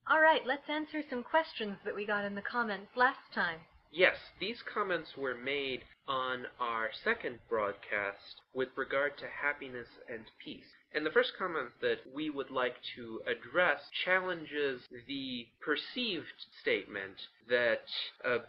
All right, let's answer some questions that we got in the comments last time. Yes, these comments were made on our second broadcast with regard to happiness and peace. And the first comment that we would like to address challenges the perceived statement that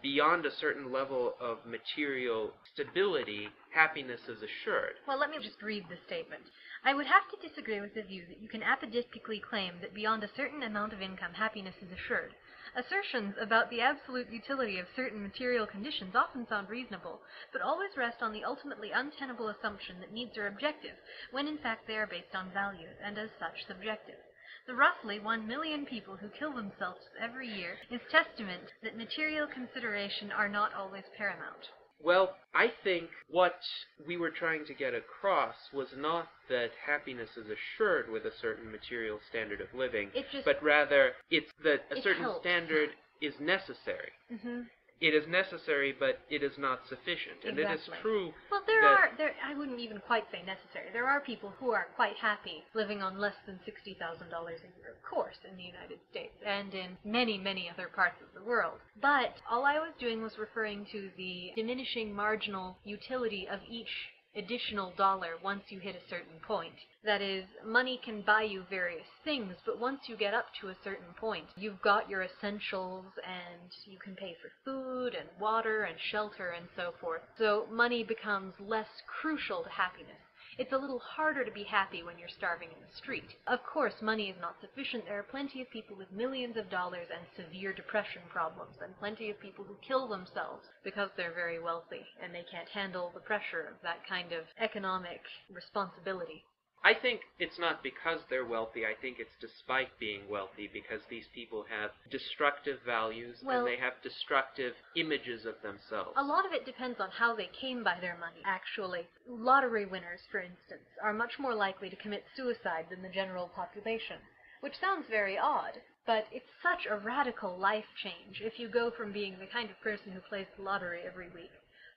beyond a certain level of material stability, happiness is assured. Well, let me just read the statement. I would have to disagree with the view that you can apodictically claim that beyond a certain amount of income, happiness is assured. Assertions about the absolute utility of certain material conditions often sound reasonable, but always rest on the ultimately untenable assumption that needs are objective, when in fact they are based on values, and as such subjective. The roughly 1 million people who kill themselves every year is testament that material consideration are not always paramount. Well, I think what we were trying to get across was not that happiness is assured with a certain material standard of living, but rather it's that a certain standard is necessary. Mm-hmm. It is necessary, but it is not sufficient. And it is true. Well, I wouldn't even quite say necessary. There are people who are quite happy living on less than $60,000 a year, of course, in the United States and in many, many other parts of the world. But all I was doing was referring to the diminishing marginal utility of each additional dollar once you hit a certain point. That is, money can buy you various things, but once you get up to a certain point, you've got your essentials and you can pay for food and water and shelter and so forth. So money becomes less crucial to happiness. It's a little harder to be happy when you're starving in the street. Of course, money is not sufficient. There are plenty of people with millions of dollars and severe depression problems, and plenty of people who kill themselves because they're very wealthy and they can't handle the pressure of that kind of economic responsibility. I think it's not because they're wealthy. I think it's despite being wealthy, because these people have destructive values and they have destructive images of themselves. A lot of it depends on how they came by their money, actually. Lottery winners, for instance, are much more likely to commit suicide than the general population, which sounds very odd. But it's such a radical life change if you go from being the kind of person who plays the lottery every week,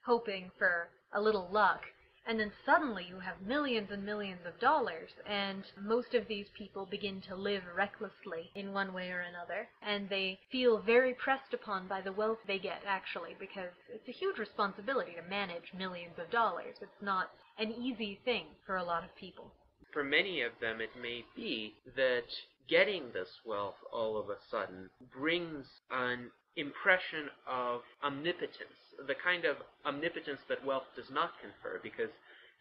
hoping for a little luck, and then suddenly you have millions and millions of dollars, and most of these people begin to live recklessly in one way or another, and they feel very pressed upon by the wealth they get, actually, because it's a huge responsibility to manage millions of dollars. It's not an easy thing for a lot of people. For many of them, it may be that getting this wealth all of a sudden brings an impression of omnipotence, the kind of omnipotence that wealth does not confer, because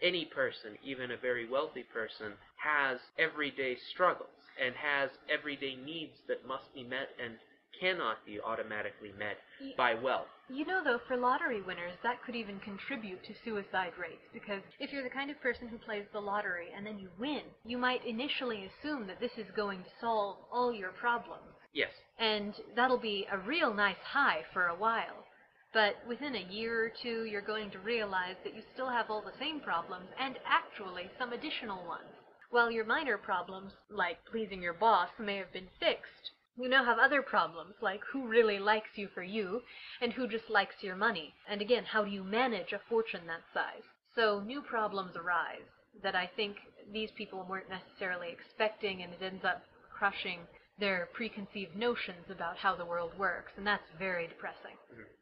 any person, even a very wealthy person, has everyday struggles and has everyday needs that must be met and cannot be automatically met by wealth. You know, though, for lottery winners, that could even contribute to suicide rates, because if you're the kind of person who plays the lottery and then you win, you might initially assume that this is going to solve all your problems. Yes. And that'll be a real nice high for a while. But within a year or two, you're going to realize that you still have all the same problems, and actually some additional ones. While your minor problems, like pleasing your boss, may have been fixed, you now have other problems, like who really likes you for you, and who just likes your money. And again, how do you manage a fortune that size? So new problems arise that I think these people weren't necessarily expecting, and it ends up crushing their preconceived notions about how the world works, and that's very depressing.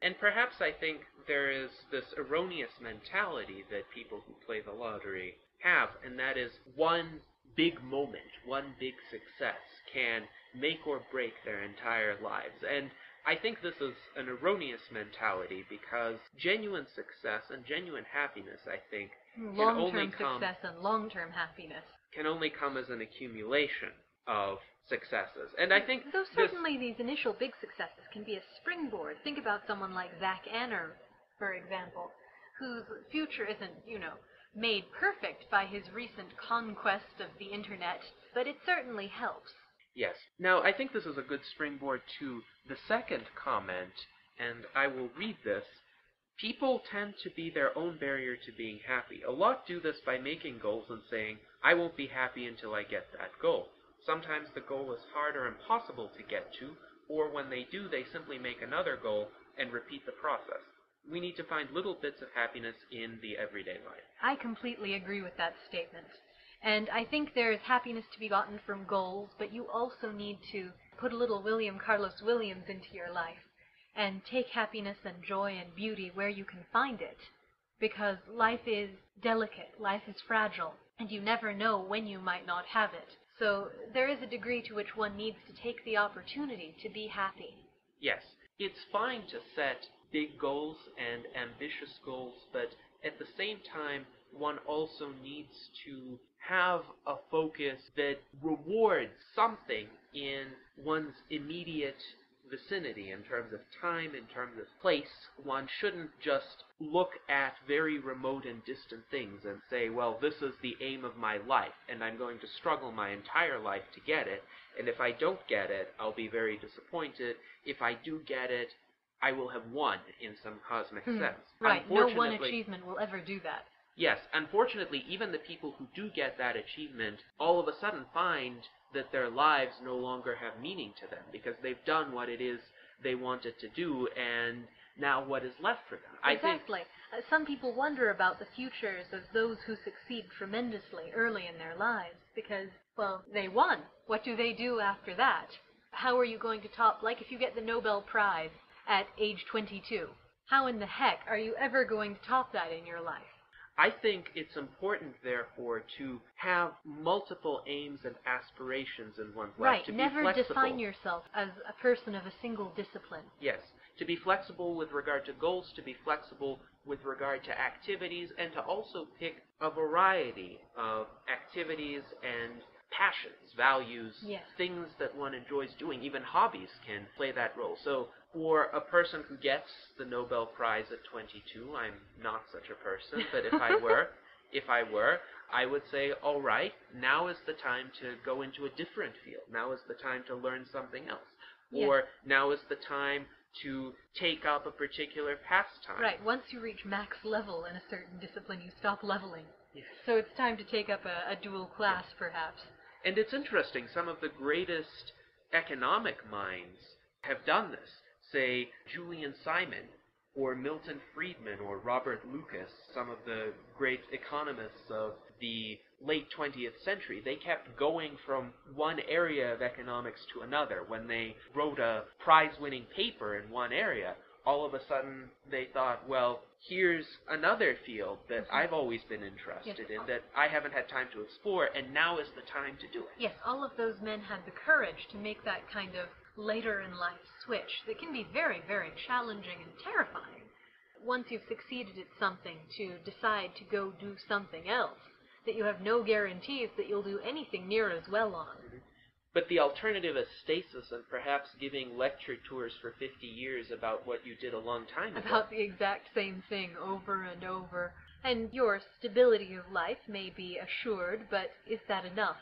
And perhaps I think there is this erroneous mentality that people who play the lottery have, and that is one big moment, one big success can make or break their entire lives. And I think this is an erroneous mentality, because genuine success and genuine happiness, I think, long-term success and long-term happiness can only come as an accumulation of successes. And I think though certainly these initial big successes can be a springboard. Think about someone like Zach Anner, for example, whose future isn't, made perfect by his recent conquest of the internet, but it certainly helps. Yes. Now, I think this is a good springboard to the second comment, and I will read this. People tend to be their own barrier to being happy. A lot do this by making goals and saying, I won't be happy until I get that goal. Sometimes the goal is hard or impossible to get to, or when they do, they simply make another goal and repeat the process. We need to find little bits of happiness in the everyday life. I completely agree with that statement. And I think there is happiness to be gotten from goals, but you also need to put a little William Carlos Williams into your life and take happiness and joy and beauty where you can find it. Because life is delicate, life is fragile, and you never know when you might not have it. So there is a degree to which one needs to take the opportunity to be happy. Yes, it's fine to set big goals and ambitious goals, but at the same time, one also needs to have a focus that rewards something in one's immediate vicinity in terms of time, in terms of place. One shouldn't just look at very remote and distant things and say, well, this is the aim of my life, and I'm going to struggle my entire life to get it, and if I don't get it, I'll be very disappointed. If I do get it, I will have won in some cosmic sense. Right, no one achievement will ever do that. Yes, unfortunately, even the people who do get that achievement all of a sudden find that their lives no longer have meaning to them because they've done what it is they wanted to do, and now what is left for them? Exactly. Some people wonder about the futures of those who succeed tremendously early in their lives because, well, they won. What do they do after that? How are you going to top, like if you get the Nobel Prize at age 22, how in the heck are you ever going to top that in your life? I think it's important, therefore, to have multiple aims and aspirations in one's life. Right, to never be flexible. define yourself as a person of a single discipline. Yes, to be flexible with regard to goals, to be flexible with regard to activities, and to also pick a variety of activities and passions, values, yes, things that one enjoys doing. Even hobbies can play that role. So for a person who gets the Nobel Prize at 22, I'm not such a person, but if I were, I would say, all right, now is the time to go into a different field. Now is the time to learn something else. Or now is the time to take up a particular pastime. Right, once you reach max level in a certain discipline, you stop leveling. Yes. So it's time to take up a dual class, perhaps. And it's interesting, some of the greatest economic minds have done this. Say, Julian Simon, or Milton Friedman, or Robert Lucas, some of the great economists of the late 20th century. They kept going from one area of economics to another. When they wrote a prize-winning paper in one area, all of a sudden they thought, well, here's another field that I've always been interested in that I haven't had time to explore, and now is the time to do it. Yes, all of those men had the courage to make that kind of later in life switch that can be very, very challenging and terrifying. Once you've succeeded at something, to decide to go do something else that you have no guarantees that you'll do anything near as well on. But the alternative is stasis and perhaps giving lecture tours for 50 years about what you did a long time ago. About the exact same thing over and over. And your stability of life may be assured, but is that enough?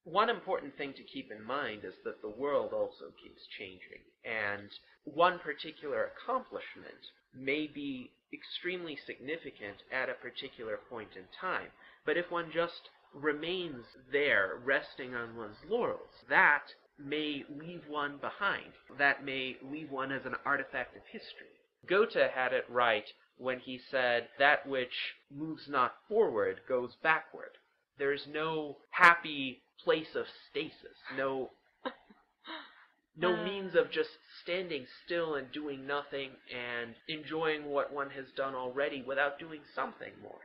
One important thing to keep in mind is that the world also keeps changing, and one particular accomplishment may be extremely significant at a particular point in time, but if one just remains there, resting on one's laurels, that may leave one behind. That may leave one as an artifact of history. Goethe had it right when he said, that which moves not forward goes backward. There's no happy place of stasis, no means of just standing still and doing nothing and enjoying what one has done already without doing something more.